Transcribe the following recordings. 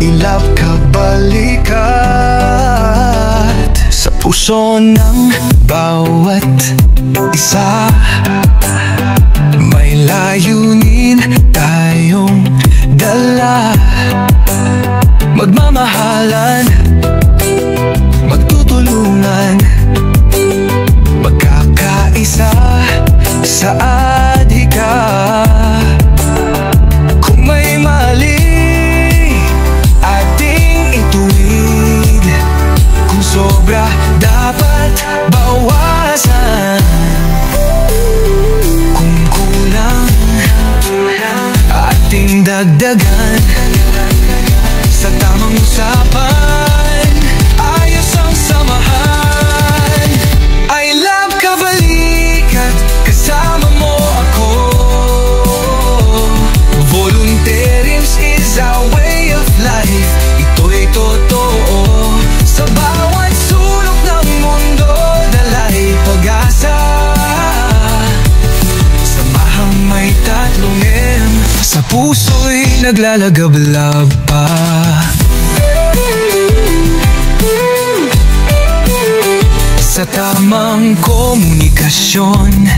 I love kabalikat sa puso ng bawat isa. May layunin tayong dala, magmamahalan, magtutulungan, magkakaisa sa adhika. Kung may mali, ating ituwid. Kung sobra, dapat bawasan. Kung kulang, ating dagdagan. Sa tamang usapan, ayos ang samahan. I love kabalikat, kasama mo ako. Volunteerism is our way of life. Ito'y totoo. Sa bawat sulok ng mundo, dala'y pag-asa. Samahang may tatlong M, sa puso'y naglalagablab pa. Sa tamang komunikasyon,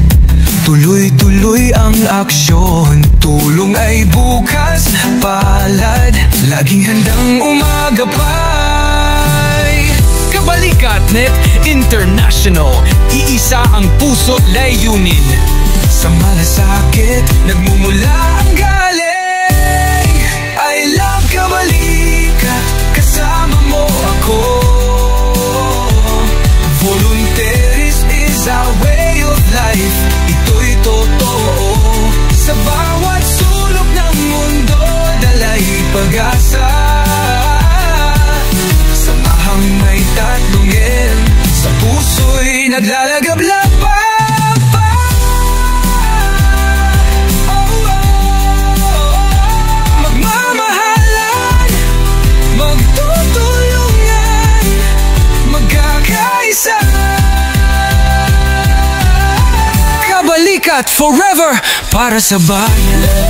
tuloy-tuloy ang aksyon. Tulong ay bukas palad, laging handang umagapay. Kabalikat.net International, iisa ang puso't layunin. Sa malasakit, nagmumula ang galing. I love kabalikat, kasama mo ako. Volunteerism is our way of life. Ito'y totoo. Sa bawat sulok ng mundo, dala'y pag-asa. Samahang may tatlong M, sa puso'y naglalagablab pa. Magmamahalan, magtutulungan, magkakaisa. Kabalikat forever para sa bayan.